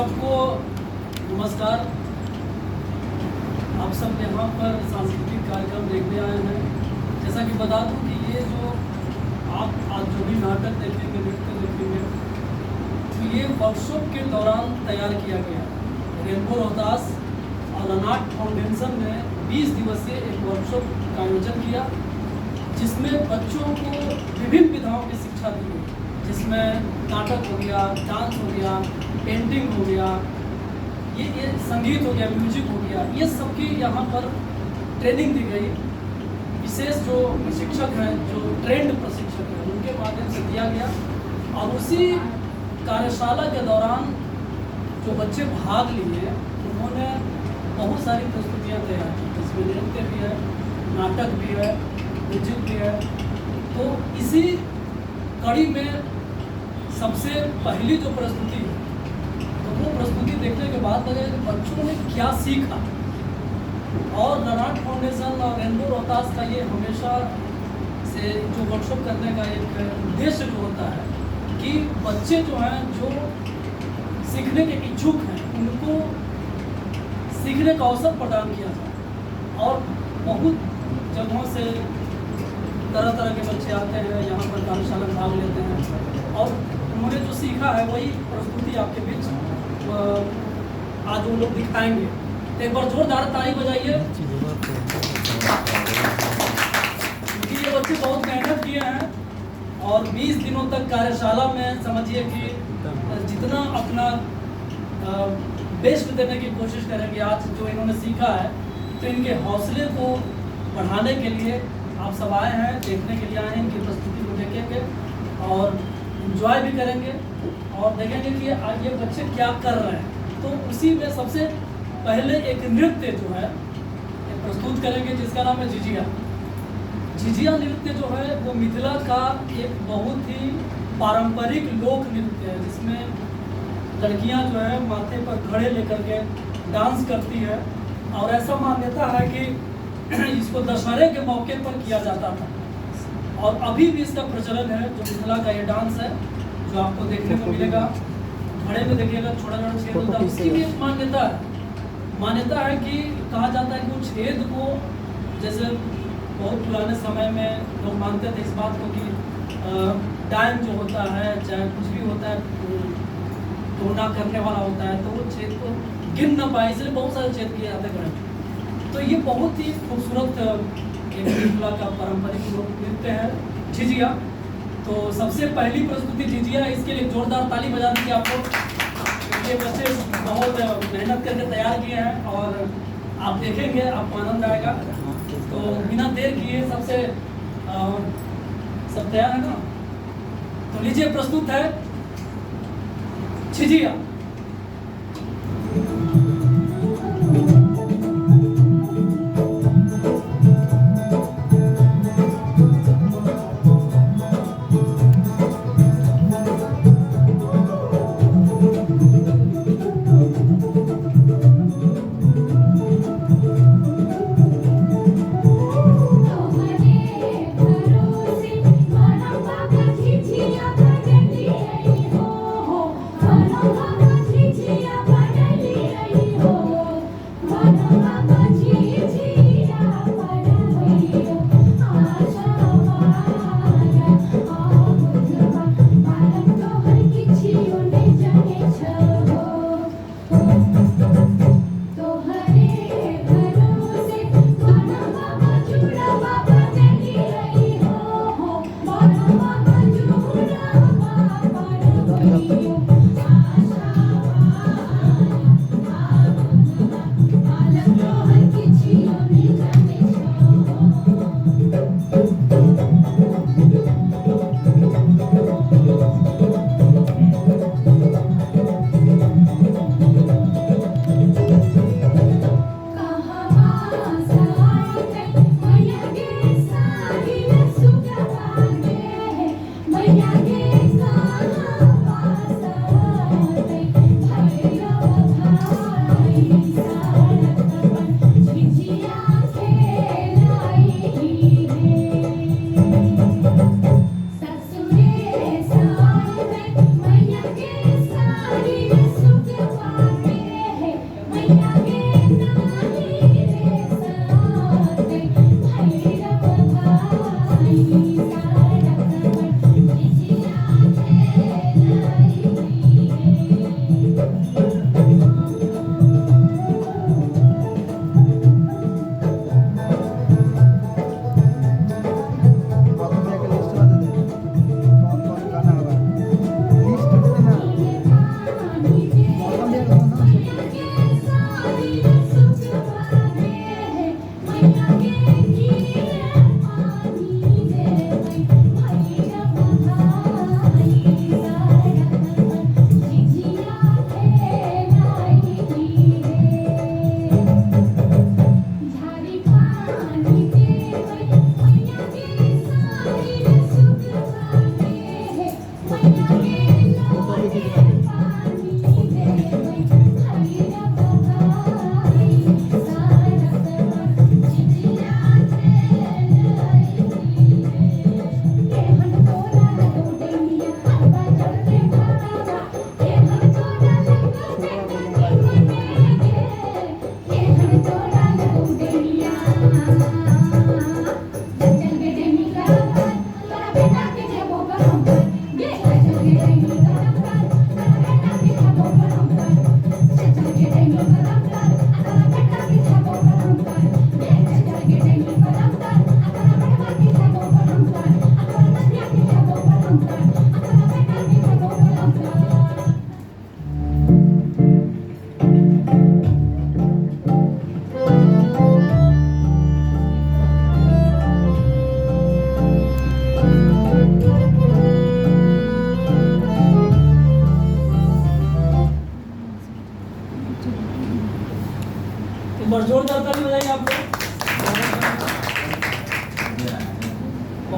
सबको नमस्कार। आप सब यहाँ पर सांस्कृतिक कार्यक्रम देखने आए हैं। जैसा कि बता दूं कि ये जो आप आज जो भी नाटक देखेंगे, नृत्य देखेंगे, तो ये वर्कशॉप के दौरान तैयार किया गया। रेनबो रोहतास और रनाट फाउंडेशन ने 20 दिवसीय एक वर्कशॉप का आयोजन किया, जिसमें बच्चों को विभिन्न विधाओं की शिक्षा दी गई, जिसमें नाटक हो गया, डांस हो गया, पेंटिंग हो गया, ये संगीत हो गया, म्यूजिक हो गया, ये सबकी यहाँ पर ट्रेनिंग दी गई। विशेष जो प्रशिक्षक हैं, जो ट्रेंड प्रशिक्षक हैं, उनके माध्यम से दिया गया। और उसी कार्यशाला के दौरान जो बच्चे भाग लिए, उन्होंने बहुत सारी प्रस्तुतियाँ तैयार की, जिसमें नृत्य भी है, नाटक भी है, म्यूजिक भी है। तो इसी कड़ी में सबसे पहली जो प्रस्तुति है, तो वो प्रस्तुति देखने के बाद लगा कि बच्चों ने क्या सीखा। और रनाट फाउंडेशन और रेनबो रोहतास का ये हमेशा से जो वर्कशॉप करने का एक उद्देश्य जो होता है कि बच्चे जो हैं, जो सीखने के इच्छुक हैं, उनको सीखने का अवसर प्रदान किया जाए। और बहुत जगहों से तरह तरह के बच्चे आते हैं, यहाँ पर कार्यशाला में भाग लेते हैं, और उन्होंने जो सीखा है वही प्रस्तुति आपके बीच आज वो लोग दिखाएंगे। तो एक बार जोरदार ताली बजाइए, क्योंकि ये बच्चे बहुत मेहनत किए हैं और 20 दिनों तक कार्यशाला में समझिए कि जितना अपना बेस्ट देने की कोशिश करेंगे। आज जो इन्होंने सीखा है, तो इनके हौसले को बढ़ाने के लिए आप सब आए हैं, देखने के लिए आए हैं, इनकी प्रस्तुति को देखेंगे और एंजॉय भी करेंगे और देखेंगे कि ये बच्चे क्या कर रहे हैं। तो उसी में सबसे पहले एक नृत्य जो है प्रस्तुत करेंगे, जिसका नाम है झिझिया। झिझिया नृत्य जो है वो मिथिला का एक बहुत ही पारंपरिक लोक नृत्य है, जिसमें लड़कियां जो है माथे पर घड़े लेकर के डांस करती है। और ऐसा मान्यता है कि इसको दशहरे के मौके पर किया जाता था, और अभी भी इसका प्रचलन है। जो मिथिला का ये डांस है, जो आपको देखने को मिलेगा, घड़े में देखिएगा छोटा छोटा छेद होता है, उसकी भी एक मान्यता है। मान्यता है कि कहा जाता है कि वो छेद को, जैसे बहुत पुराने समय में लोग मानते थे इस बात को कि डायन जो होता है, चाहे कुछ भी होता है, टोना करने वाला होता है, तो वो छेद को गिन न पाए, इसलिए बहुत सारे छेद किए जाते हैं। तो ये बहुत ही खूबसूरत एक मिथिला का पारंपरिक लोक नृत्य है झिझिया। तो सबसे पहली प्रस्तुति झिझिया, इसके लिए जोरदार ताली बजा दीजिए आप लोग। ये बच्चे बहुत मेहनत करके तैयार किए हैं और आप देखेंगे, आपको आनंद आएगा। तो बिना देर किए सबसे सब तैयार है ना? तो लीजिए, प्रस्तुत है झिझिया। झिझिया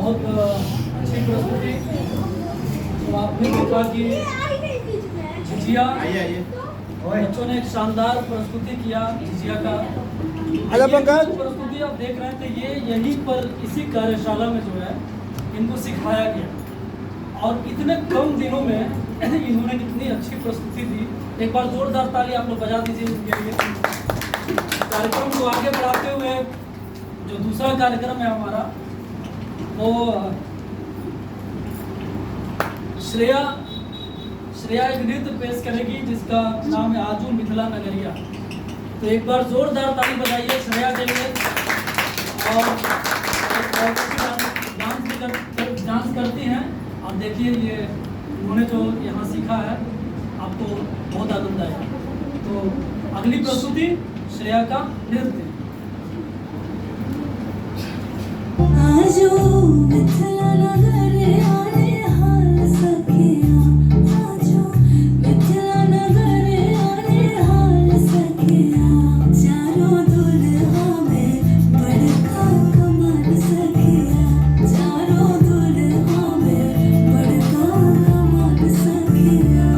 बहुत अच्छी प्रस्तुति। तो आपने देखा कि झिझिया बच्चों ने एक शानदार प्रस्तुति किया झिझिया का। आजा पंकज। प्रस्तुति आप देख रहे थे, ये यहीं पर इसी कार्यशाला में जो है इनको सिखाया गया और इतने कम दिनों में इन्होंने कितनी अच्छी प्रस्तुति दी। एक बार जोरदार ताली आप लोग बजा दीजिए उनके लिए। कार्यक्रम को आगे बढ़ाते हुए जो दूसरा कार्यक्रम है हमारा, वो श्रेया एक नृत्य पेश करेगी जिसका नाम है आजू मिथिला नगरिया। तो एक बार जोरदार ताली बजाइए श्रेया के लिए। और डांस करती हैं। आप देखिए ये उन्होंने जो यहाँ सीखा है आपको बहुत आनंद आएगा। तो अगली प्रस्तुति श्रेया का नृत्य। आजो मिथिला नगरिया रे हाल सखिया, आजो मिथिला नगरिया रे हाल सखिया, चारों दुल्हा में बड़का कमाल सखिया, चारों दुल्हा में बड़का कमाल सखिया।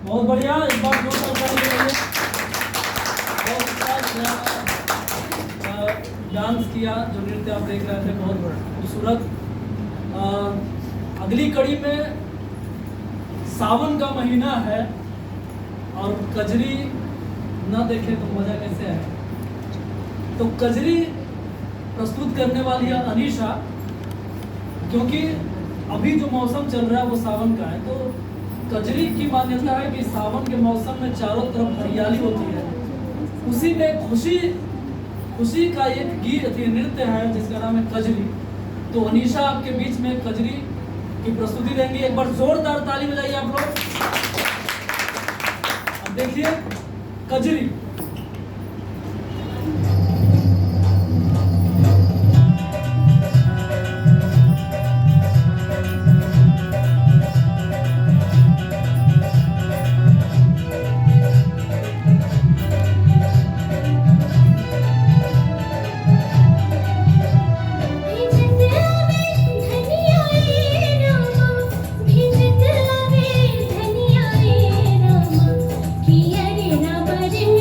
बहुत बढ़िया। एक बार डांस किया, जो नृत्य आप देख रहे थे बहुत खूबसूरत। अगली कड़ी में सावन का महीना है और कजरी न देखे तो मजा कैसे है। तो कजरी प्रस्तुत करने वाली है अनीशा, क्योंकि अभी जो मौसम चल रहा है वो सावन का है। तो कजरी की मान्यता है कि सावन के मौसम में चारों तरफ हरियाली होती है, उसी में खुशी का एक गीत नृत्य है जिसका नाम है कजरी। तो अनीशा आपके बीच में कजरी की प्रस्तुति देंगी। एक बार जोरदार ताली बजाइए आप लोग। अब देखिए कजरी। धनिया रे रामा, किया रे ना बरिम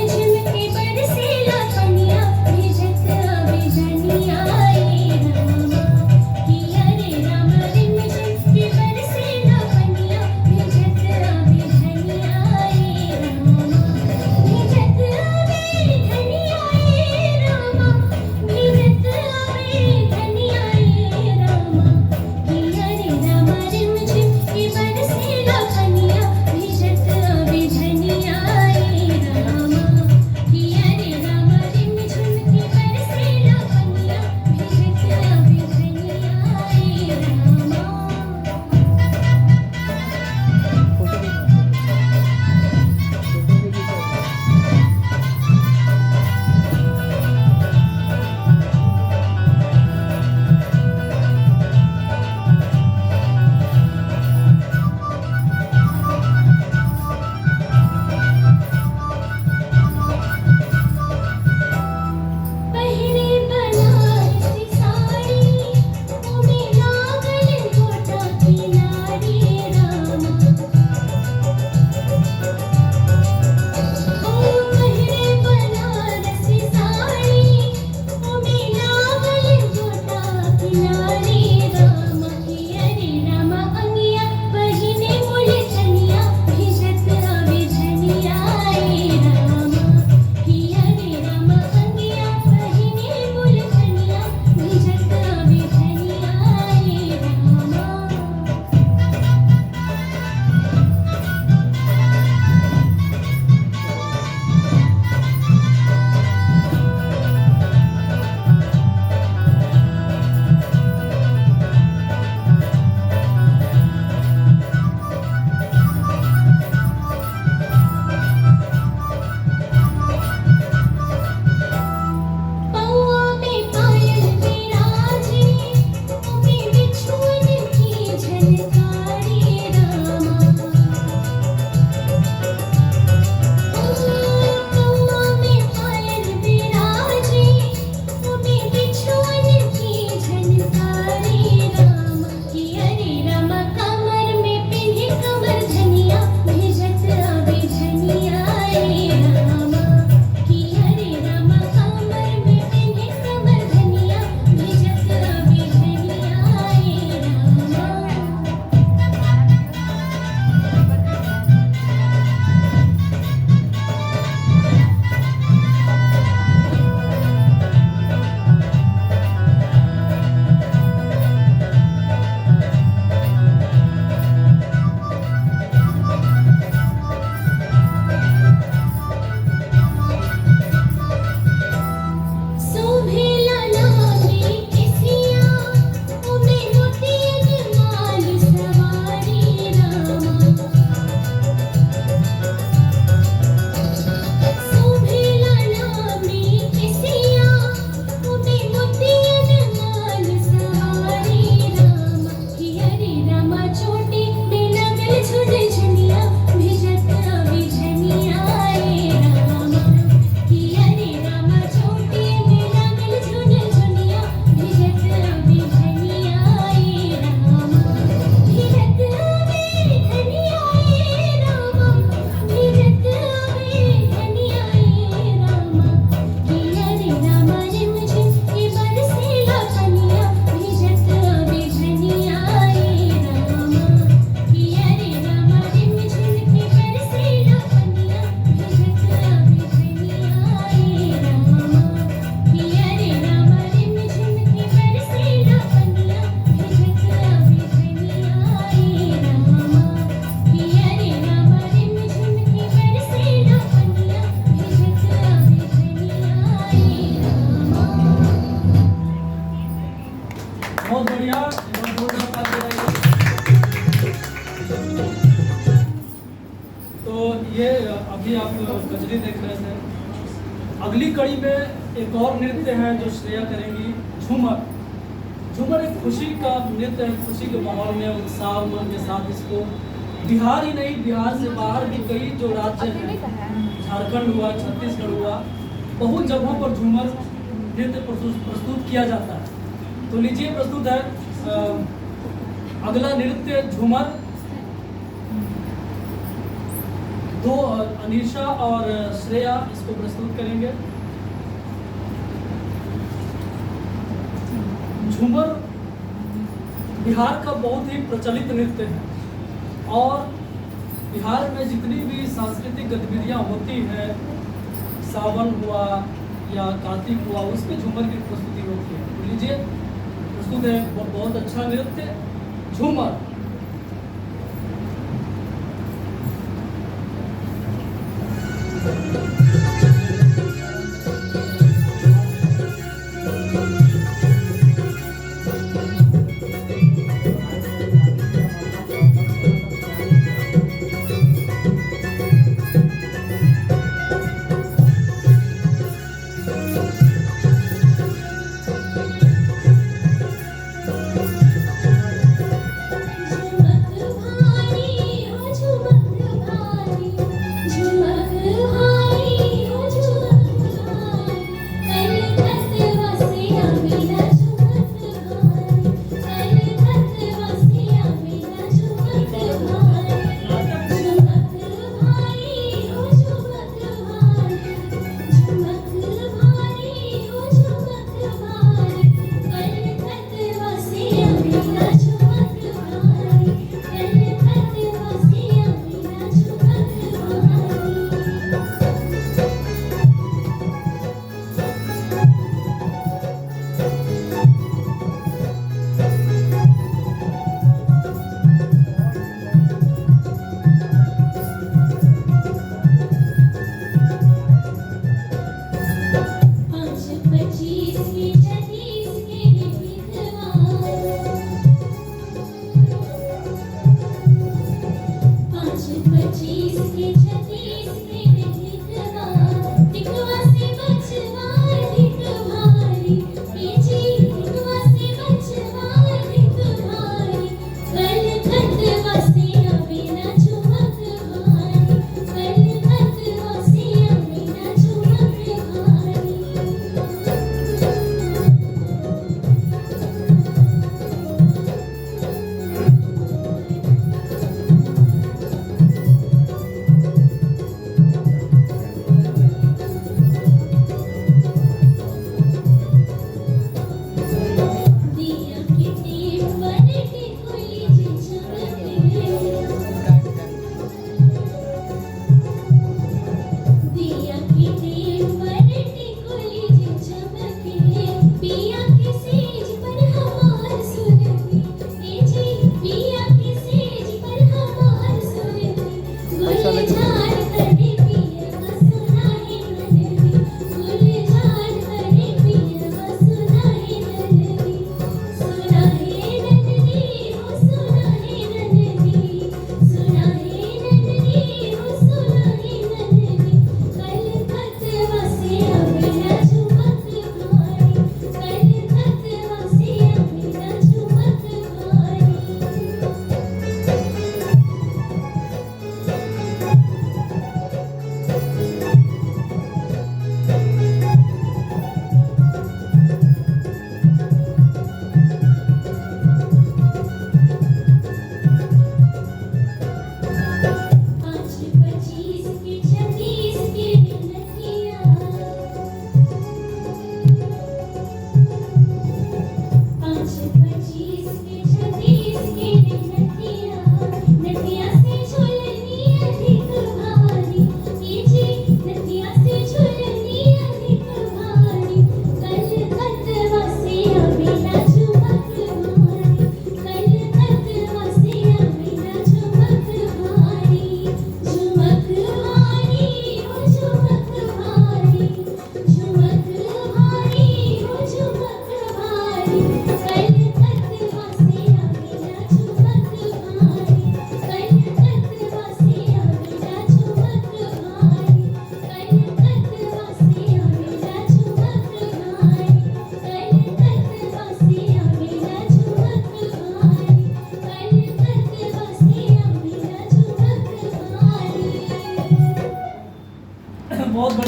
अगली कड़ी में एक और नृत्य है जो श्रेया करेंगी, झूमर। झूमर एक खुशी का नृत्य है, खुशी के माहौल में उत्साह उमंग के साथ इसको बिहार ही नहीं, बिहार से बाहर भी कई जो राज्य हैं, झारखंड हुआ, छत्तीसगढ़ हुआ, बहुत जगहों पर झूमर नृत्य प्रस्तुत किया जाता है। तो लीजिए प्रस्तुत है अगला नृत्य झूमर। दो अनीशा और श्रेया इसको प्रस्तुत करेंगे। झूमर बिहार का बहुत ही प्रचलित नृत्य है और बिहार में जितनी भी सांस्कृतिक गतिविधियां होती हैं, सावन हुआ या कार्तिक हुआ, उसमें झूमर की प्रस्तुति होती है। तो लीजिए प्रस्तुत है बहुत अच्छा नृत्य झूमर। जब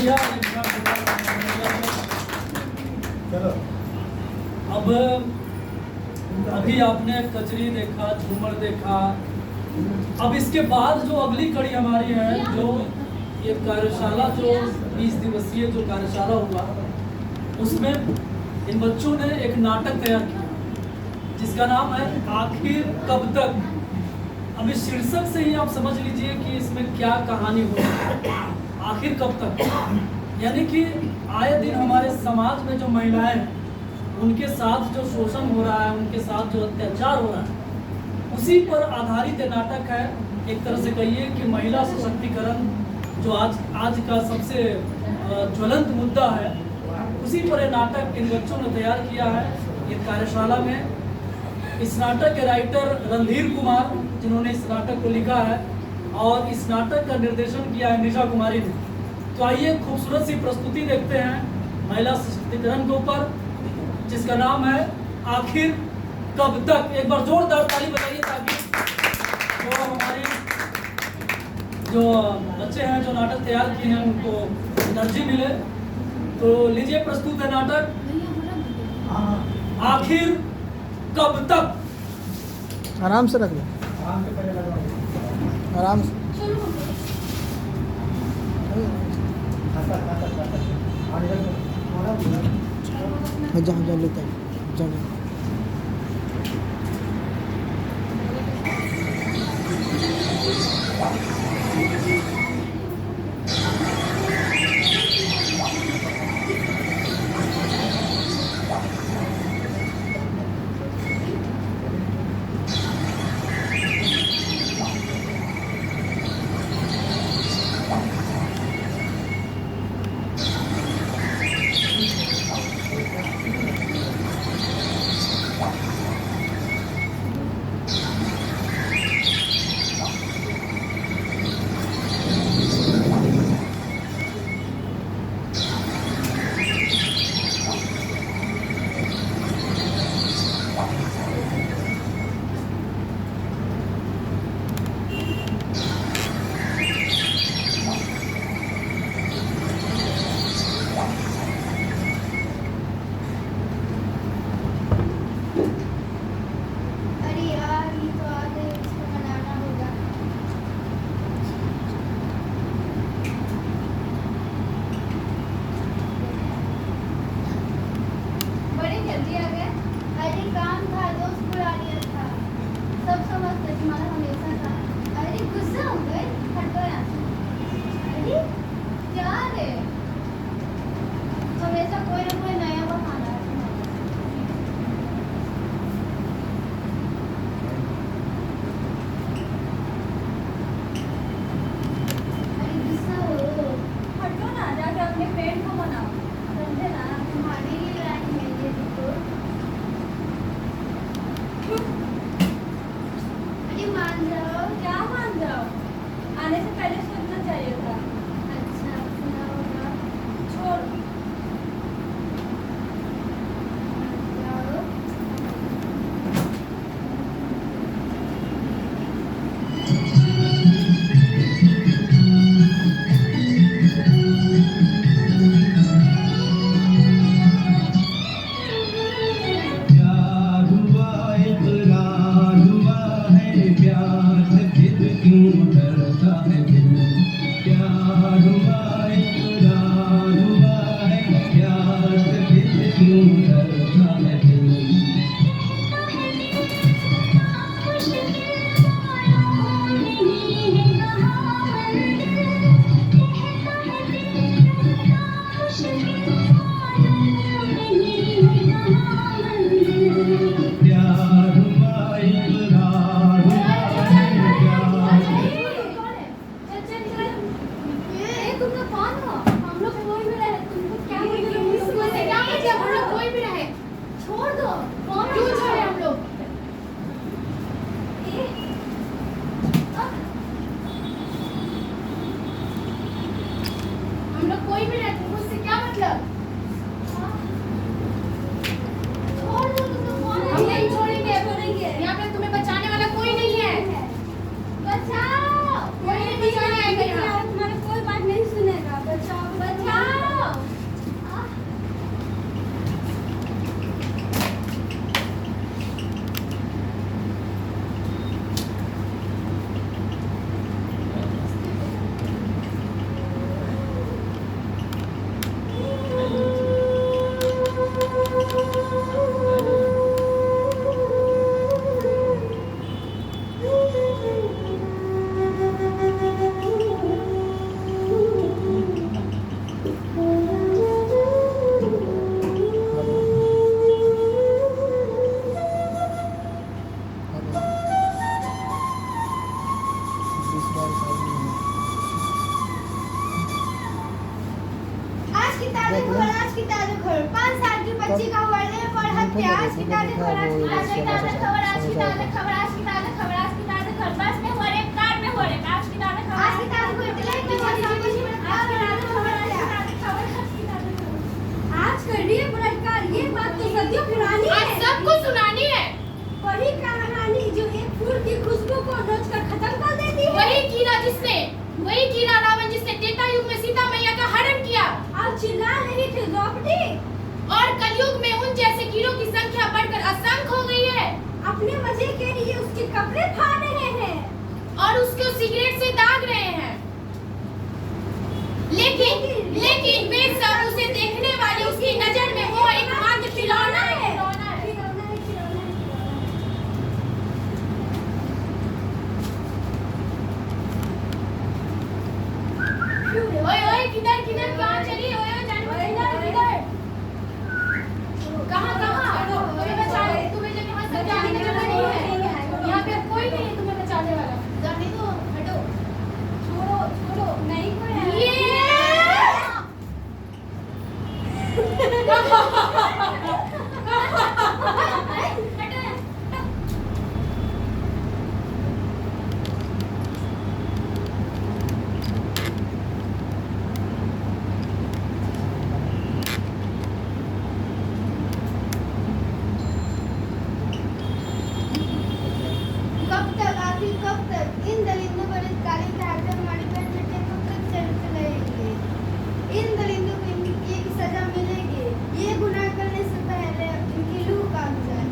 भैया चलो अब अभी आपने कचरी देखा, झूमर देखा। अब इसके बाद जो अगली कड़ी हमारी है, जो ये कार्यशाला, जो 20 दिवसीय जो कार्यशाला हुआ, उसमें इन बच्चों ने एक नाटक तैयार किया जिसका नाम है आखिर कब तक। अब इस शीर्षक से ही आप समझ लीजिए कि इसमें क्या कहानी हो रही है। आखिर कब तक, यानी कि आए दिन हमारे समाज में जो महिलाएं हैं उनके साथ जो शोषण हो रहा है, उनके साथ जो अत्याचार हो रहा है, उसी पर आधारित ये नाटक है। एक तरह से कहिए कि महिला सशक्तिकरण जो आज का सबसे ज्वलंत मुद्दा है, उसी पर ये नाटक इन बच्चों ने तैयार किया है ये कार्यशाला में। इस नाटक के राइटर रणधीर कुमार, जिन्होंने इस नाटक को लिखा है, और इस नाटक का निर्देशन किया है निशा कुमारी ने। तो आइए खूबसूरत सी प्रस्तुति देखते हैं महिला सशक्तिकरण के ऊपर, जिसका नाम है आखिर कब तक। एक बार जोरदार ताली बजाइए ताकि जो हमारी जो बच्चे हैं जो नाटक तैयार किए हैं उनको एनर्जी मिले। तो लीजिए, प्रस्तुत है नाटक आखिर कब तक। आराम से रख लो, आराम से। जा लेता है, जा। आने से पहले सोचना चाहिए था। अच्छा, छोड़। कोई भी नहीं, मुझसे क्या मतलब? छोड़ दो, तुम तो कौन है? हम नहीं छोड़ेंगे, बोलेंगे। यहाँ पे तुम्हें बचाने वाला कोई नहीं है। बचाओ, कोई नहीं बचाने आएगा यहाँ। तुम्हारा कोई बात नहीं सुनेगा। बचाओ, बचाओ। की ताजा खबर 5 साल की बच्ची का हुआ रेप और हत्या। आज की ताजा खबर, आज की ताजा खबर, आज की ताजा खबर, आज की ताजा खबर, आज की ताजा खबर, बस में हो रेप, कार में हो रेप। आज की ताजा खबर, आज की ताजा खबर, दिल्ली में हो रेप, आज की ताजा खबर, आज की ताजा खबर, आज की ताजा खबर। आज कर रही है बलात्कार, ये बात तो सदियों पुरानी है। आज सबको सुनानी है। वही कहानी जो एक फूल की खुशबू को नोच कर खत्म कर देती है। वही कीड़ा रावण जिसने त्रेता युग में सीता मैया का हरण किया और चिल्ला रही थी द्रौपदी। और कलयुग में उन जैसे कीड़ों की संख्या बढ़कर असंख्य हो गई है। अपने मजे के लिए उसके कपड़े फाड़ रहे हैं और उसको सिगरेट से दाग रहे हैं। लेकिन वे सब उसे देखने वाले उसकी नजर में वो एकमात्र खिलौना है। ओए किधर कहाँ चली? ओए जाने किधर? कहाँ? तुम्हें बचाने, तुम्हें जब यहाँ से जाने की जरूरत नहीं है। यहाँ पे कोई नहीं है तुम्हें बचाने वाला। जाने दो, हटो, छोड़ो, नहीं कोई है। कब तक इन दलिंदों पर इस काली धागे हमारे पेट में कब तक चलते रहेंगे? इन दलिंदों को इनकी सजा मिलेगी। ये गुनाह करने से पहले इनकी रूह काट जाए।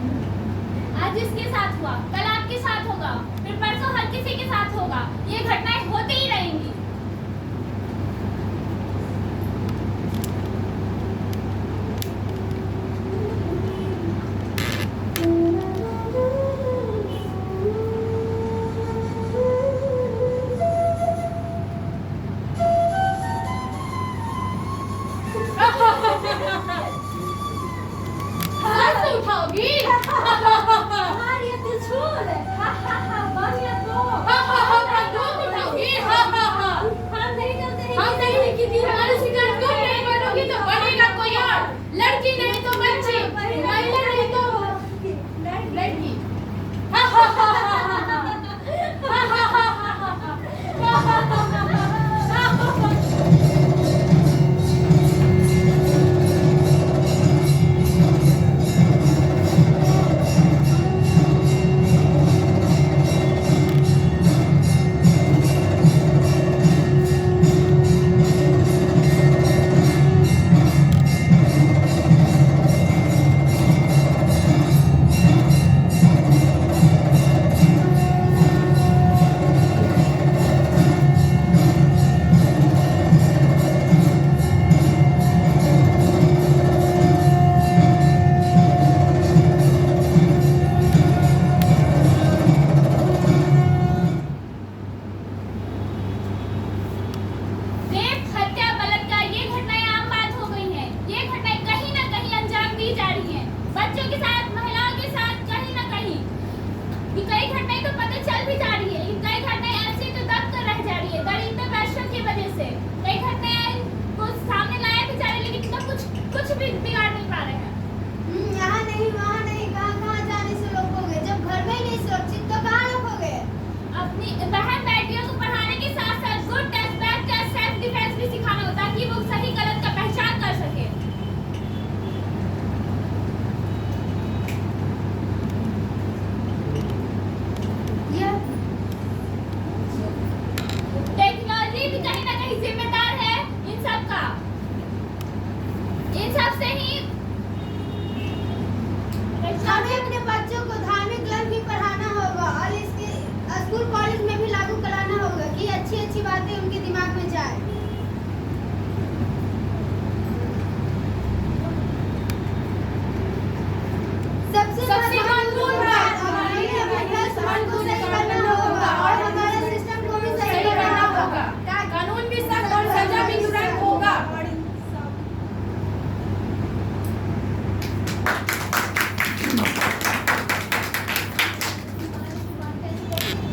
आज इसके साथ हुआ, कल आपके साथ होगा, फिर परसों हर किसी के साथ होगा। ये घटनाएं होती ही रहेंगी। हाथ उठाओगी? हमारी ये त्रिशूल है। बंदूक उठाओगी? हम नहीं करते हैं। हम नहीं की थी हमारे शिकार तुम नहीं बनोगी तो बनेगा कोई और। लड़की नहीं तो बच्ची, महिला नहीं तो लड़की।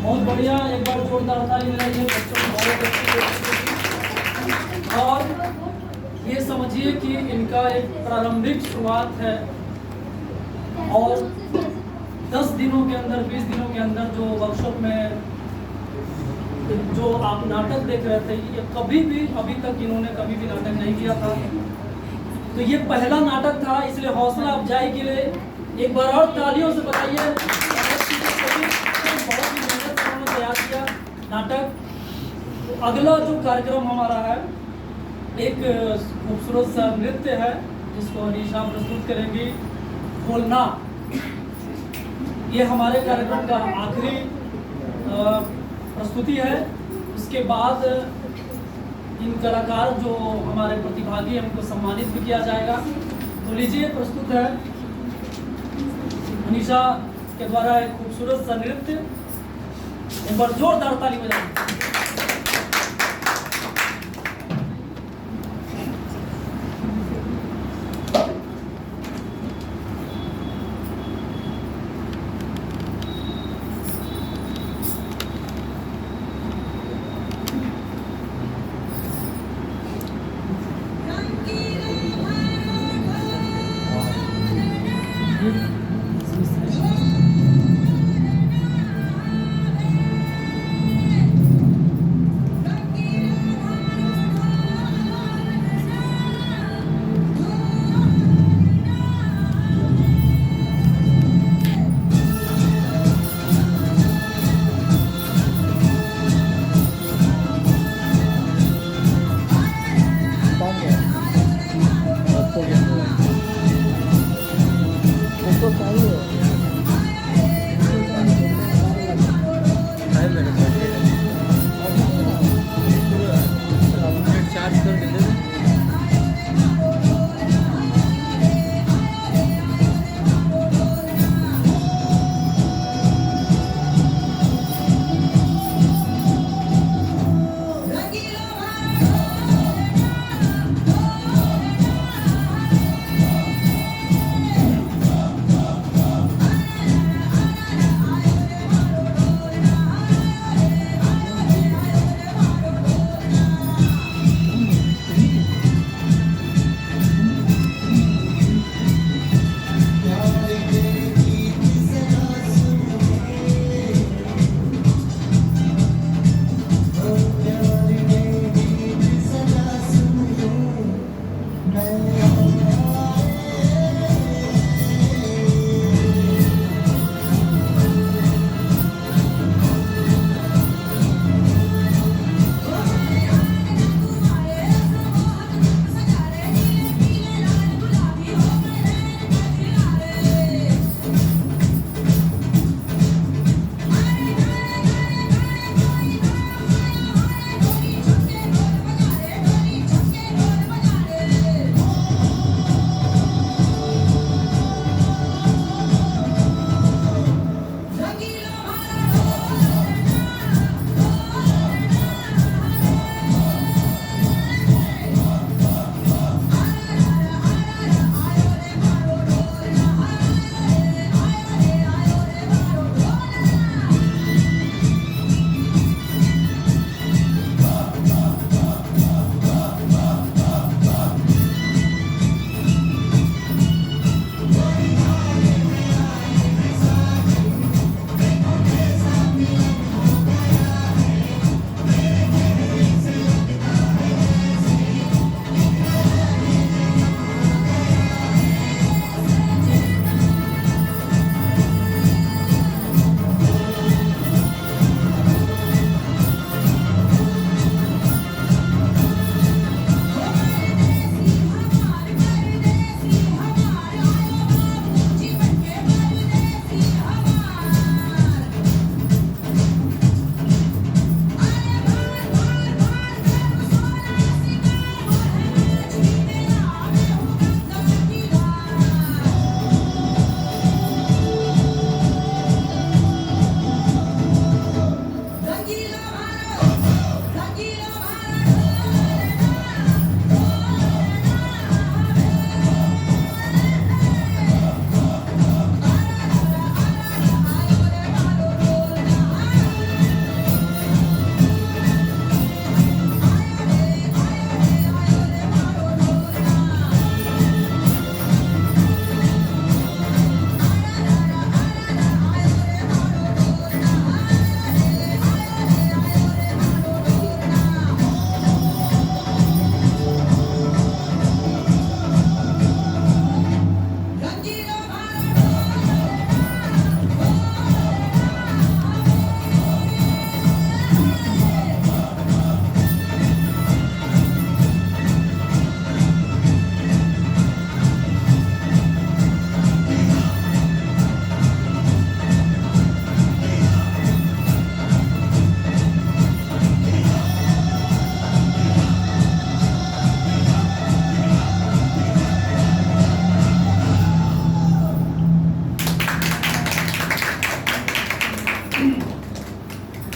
बहुत बढ़िया, एक बार जोरदार ताली मिलाइए बच्चों को। बहुत अच्छी। और ये समझिए कि इनका एक प्रारंभिक शुरुआत है और 10 दिनों के अंदर 20 दिनों के अंदर जो वर्कशॉप में जो आप नाटक देख रहे थे, ये कभी भी अभी तक इन्होंने कभी भी नाटक नहीं किया था। तो ये पहला नाटक था, इसलिए हौसला अफजाई के लिए एक बार और तालियों से बताइए। बहुत ही मेहनत से उन्होंने तैयार किया नाटक। तो अगला जो कार्यक्रम हमारा है, एक खूबसूरत सा नृत्य है जिसको अनीशा प्रस्तुत करेंगी, बोलना। ये हमारे कार्यक्रम का आखिरी प्रस्तुति है। उसके बाद इन कलाकार जो हमारे प्रतिभागी हैं उनको सम्मानित भी किया जाएगा। तो लीजिए, प्रस्तुत है अनीशा के द्वारा एक खूबसूरत सा नृत्य। एक बार जोरदार ताली बजाएं।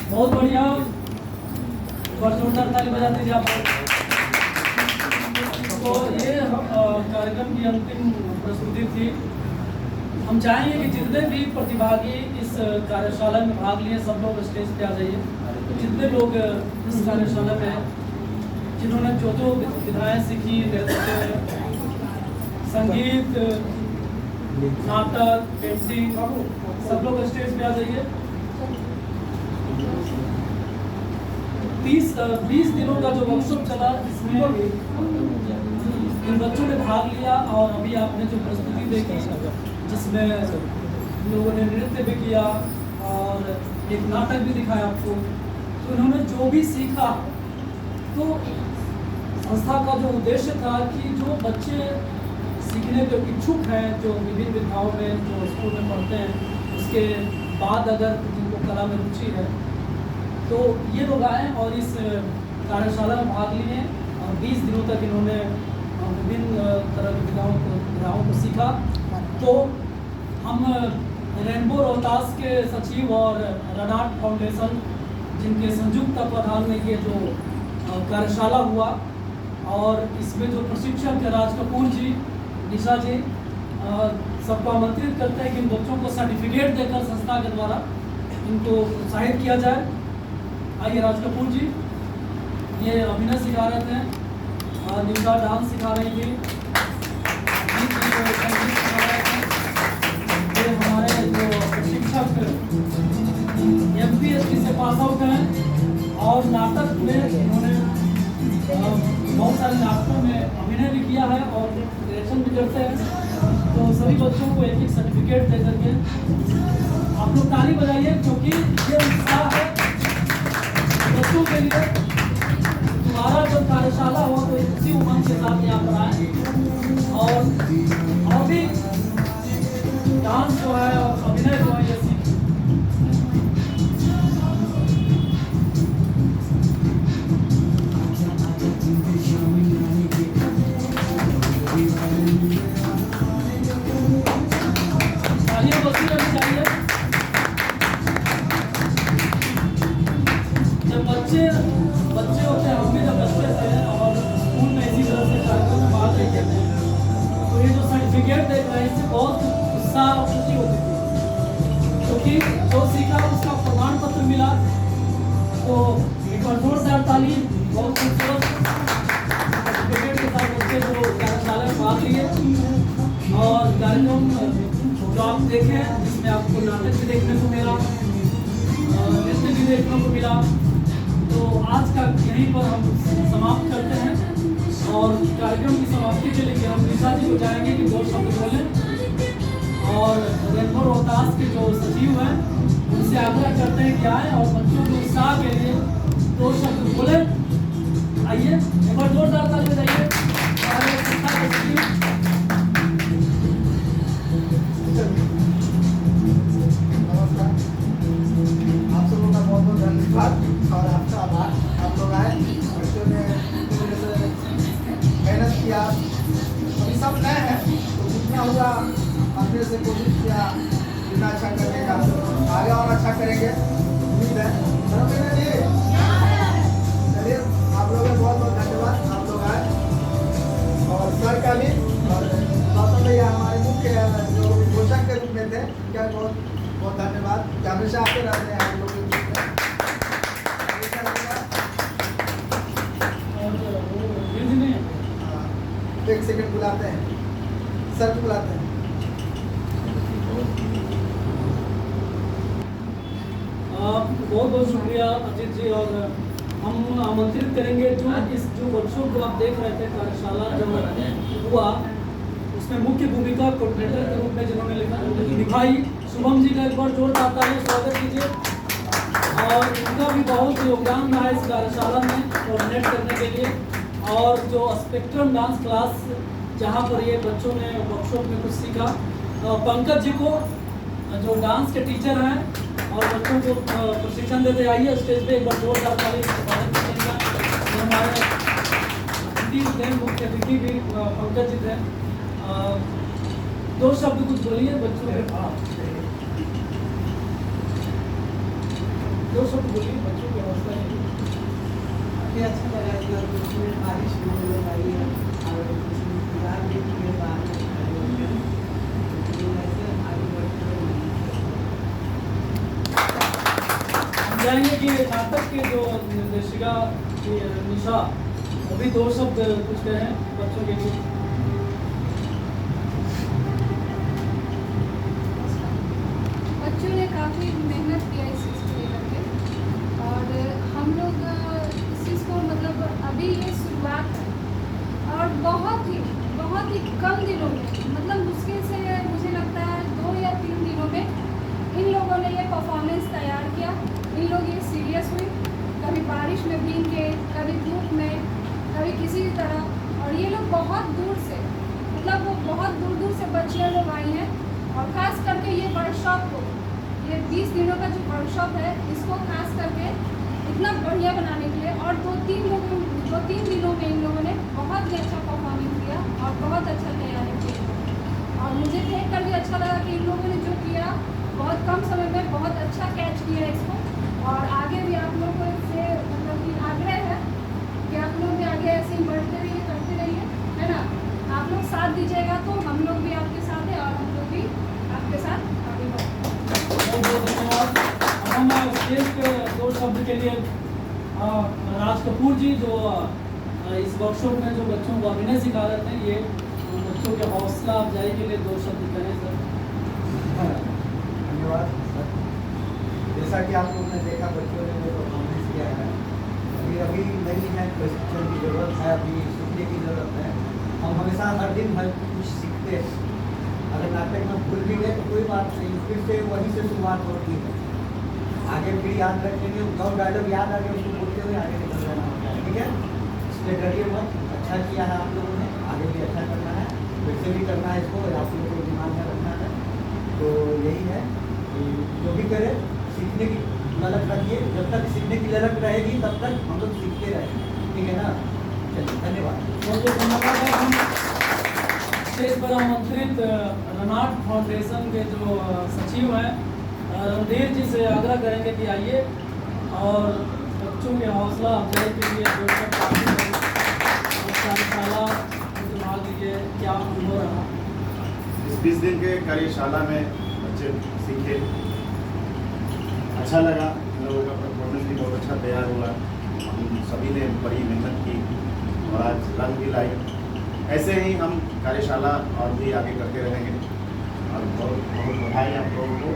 बहुत बढ़िया, जोरदार ताली बजा दीजिए आप। तो ये कार्यक्रम की अंतिम प्रस्तुति थी। हम चाहेंगे कि जितने भी प्रतिभागी इस कार्यशाला में भाग लिए सब लोग स्टेज पे आ जाइए। जितने लोग इस कार्यशाला में जिन्होंने जो जो विधाएं सीखी, नृत्य, संगीत, नाटक, पेंटिंग, सब लोग स्टेज पे आ जाइए। 20 दिनों का जो वर्कशॉप चला, इसमें इन बच्चों ने भाग लिया और अभी आपने जो प्रस्तुति देखी जिसमें लोगों ने नृत्य भी किया और एक नाटक भी दिखाया आपको, तो इन्होंने जो भी सीखा, तो संस्था का जो उद्देश्य था कि जो बच्चे सीखने के इच्छुक हैं, जो विभिन्न विधाओं में जो स्कूल में पढ़ते हैं, उसके बाद अगर जिनको कला में रुचि है तो ये लोग आए और इस कार्यशाला में भाग लिए और 20 दिनों तक इन्होंने विभिन्न तरह की विधाओं को सीखा। तो हम रेनबो रोहतास के सचिव और रडार्ट फाउंडेशन जिनके संयुक्त तत्वाधान में ये जो कार्यशाला हुआ और इसमें जो प्रशिक्षक है राज कपूर जी, निशा जी, सबको आमंत्रित करते हैं कि इन बच्चों को सर्टिफिकेट देकर संस्था के द्वारा इनको प्रोत्साहित किया जाए। आइए राज कपूर जी, ये अभिनय सिखा रहे थे, निशा डांस सिखा रही थी, संगीत सिखा रहे थे। ये हमारे जो प्रशिक्षक MPSC से पास आउट हैं और नाटक में इन्होंने बहुत सारे नाटकों में अभिनय भी किया है और डायरेक्शन भी करते हैं। तो सभी बच्चों को एक सर्टिफिकेट दे करके आप लोग ताली बजाइए, क्योंकि ये उत्साह है बच्चों के लिए। तुम्हारा जब कार्यशाला हो तो इसी उमंग के साथ यहाँ पर आए और भी डांस जो है और अभिनय जो है ये सीखें। बच्चे होते हैं, हम भी जब बच्चे थे और स्कूल में इसी तरह से कार्यक्रम में भाग लेते थे, तो ये जो सर्टिफिकेट देख रहे हैं इससे बहुत उत्साह और खुशी होती थी, क्योंकि जो सीखा उसका प्रमाण पत्र मिला। तो एक बार जोरदार ताली। बहुत खूबसूरत सर्टिफिकेट के साथ बच्चे जो कार्यशाला में भाग लिए और कार्यक्रम जो आप देखें जिसमें आपको नाटक भी देखने को मिला, नृत्य भी देखने को मिला। तो आज का यहीं पर हम समाप्त करते हैं और कार्यक्रम की समाप्ति के लिए हम निशा जी को चाहेंगे कि 2 शब्द बोलें और रेनबो रोहतास के जो सचिव हैं उनसे आग्रह करते हैं कि आए और बच्चों के उत्साह के लिए 2 शब्द बोले। आइए एक बार जोरदार ताली बजाइए। नमस्कार, आप सबों का बहुत बहुत धन्यवाद और आपका आभार। आप लोग आए, बच्चों ने मेहनत किया, अभी सब नए हैं तो जितना हुआ अपने से कोशिश किया जितना अच्छा करने का, आगे और अच्छा करेंगे उम्मीद है। चलिए आप लोगों का बहुत बहुत धन्यवाद, आप लोग आए और सर का भी और गौतम भैया हमारे मुख्य जो घोषक के रूप में थे, क्या बहुत बहुत धन्यवाद। हमेशा आते रहते हैं आप लोग के बीच में। एक सेकंड बुलाते हैं, सर को बुलाते हैं। बहुत बहुत शुक्रिया अजीत जी। और हम आमंत्रित करेंगे जो वर्कशॉप जो आप देख रहे थे कार्यशाला जो हुआ उसमें मुख्य भूमिका कोऑर्डिनेटर के रूप में जिन्होंने निभाई, शुभम जी का एक बार जोरदार ताली स्वागत कीजिए। और उनका भी बहुत योगदान रहा इस कार्यशाला में कोऑर्डिनेट करने के लिए। और जो स्पेक्ट्रम डांस क्लास जहाँ पर ये बच्चों ने वर्कशॉप में कुछ सीखा, पंकज जी को जो डांस के टीचर हैं और बच्चों को प्रशिक्षण देते, आइए स्टेज पे एक बार जोरदार ताली स्वागत करेंगे। हमारे अतिथि थे, मुख्य अतिथि भी पंकज जी थे। 2 शब्द कुछ बोलिए बच्चों के। दो शब्द बोलिए बच्चों के हौसला के लिए। काफ़ी अच्छा लगा इतना कुछ में बारिश में हम लोग आई है और कुछ इंतजार भी किए बाहर में खड़े होकर लेकिन ऐसे आगे बढ़ते हुए हम चाहेंगे कि नाटक के जो निर्देशिका की निशा वो भी दो शब्द कुछ कहें बच्चों के लिए। बच्चों ने काफ़ी मेहनत किया इस चीज़ को लेकर के और हम लोग इस चीज़ को मतलब अभी ये शुरुआत है और बहुत ही कम दिनों में मतलब मुश्किल से मुझे लगता है 2 या 3 दिनों में इन लोगों ने ये परफॉर्मेंस तैयार किया। इन लोग ये सीरियस हुई, कभी बारिश में भीग के, कभी धूप में, कभी किसी भी तरह। और ये लोग बहुत दूर से मतलब वो बहुत दूर दूर से बच्चियाँ लोग आई हैं और ख़ास करके ये वर्कशॉप को ये 20 दिनों का जो वर्कशॉप है इसको खास करके इतना बढ़िया बनाने के लिए और 2-3 दिनों में इन लोगों ने बहुत ही अच्छा परफॉर्मेंस किया और बहुत अच्छा तैयारी की। और मुझे देख कर भी अच्छा लगा कि इन लोगों ने जो किया बहुत कम समय में बहुत अच्छा कैच किया इसको। और आगे भी आप लोग को इससे मतलब कि आग्रह है कि आप लोग भी आगे ऐसे ही बढ़ते रहिए, करते रहिए, है ना। आप लोग साथ दीजिएगा तो हम लोग भी आपके साथ हैं और हम लोग भी आपके साथ आगे बढ़ेंगे। बहुत बहुत धन्यवाद। अब हम स्टेज पे दो शब्द के लिए राज कपूर जी जो इस वर्कशॉप में जो बच्चों को अभिनय सिखा रहे थे ये बच्चों के हौसला अफजाई के लिए दो शब्द कहें सर। धन्यवाद सर। जैसा कि आप लोगों ने देखा बच्चों ने जो परफॉर्मेंस किया है अभी नहीं है, प्रशिक्षण की ज़रूरत है, अभी सीखने की ज़रूरत है। हम हमेशा हर दिन हर कुछ सीखते हैं। अगर नाटक में भूल भी गए तो कोई बात नहीं, फिर से वहीं से शुरुआत होती है। आगे फिर याद रखेंगे, जो डायलॉग याद आ गया उसको बोलते हुए आगे निकल जाना होता है, ठीक है। इसलिए डरिए मत, अच्छा किया है आप लोगों ने, आगे भी अच्छा करना है, वैसे भी करना है इसको, आप लोगों को दिमाग में रखना है। तो यही है कि जो भी करें सीखने की ललक रखिए, जब तक सीखने की ललक रहेगी तब तक हम लोग सीखते रहेंगे, ठीक है ना। चलिए धन्यवाद। बहुत बहुत धन्यवाद। हम स्टेज पर आमंत्रित रनाट फाउंडेशन के जो सचिव हैं रणधीर जी से आग्रह करेंगे कि आइए और बच्चों के हौसला अफजाई के लिए जो कार्यशाला भाग लीजिए, क्या अनुभव रहा? इस 20 दिन के कार्यशाला में बच्चे सीखे, अच्छा लगा। हम लोगों का परफॉर्मेंस भी बहुत अच्छा तैयार हुआ। हम सभी ने बड़ी मेहनत की और आज रंग भी लाई। ऐसे ही हम कार्यशाला और भी आगे करते रहेंगे और बहुत बहुत बधाई आप लोगों को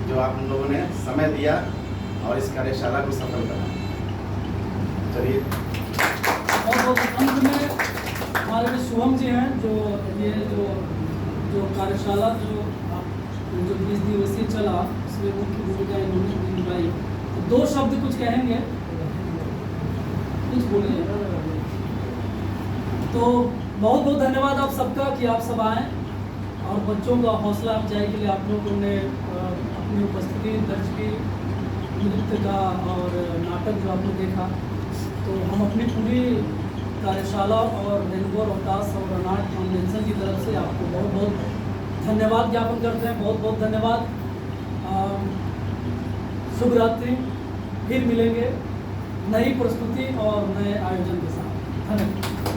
जो आप हम लोगों ने समय दिया और इस कार्यशाला को सफल करा। चलिए बहुत बहुत अंत में हमारे जो शुभम जी हैं जो ये जो कार्यशाला जो 20 दिवसीय चला उसमें मुख्य भूमिका इन्होंने निभाई। तो दो शब्द कुछ कहेंगे, कुछ बोलिए। तो बहुत बहुत धन्यवाद आप सबका कि आप सब आए और बच्चों का हौसला अफजाई के लिए आप लोगों ने अपनी उपस्थिति दर्ज की, नृत्य का और नाटक जो आपने देखा। तो हम अपनी पूरी कार्यशाला और रेनबो रोहतास और रनाट फाउंडेशन की तरफ से आपको बहुत बहुत धन्यवाद ज्ञापन करते हैं। बहुत बहुत धन्यवाद। शुभ रात्रि। फिर मिलेंगे नई प्रस्तुति और नए आयोजन के साथ। धन्यवाद।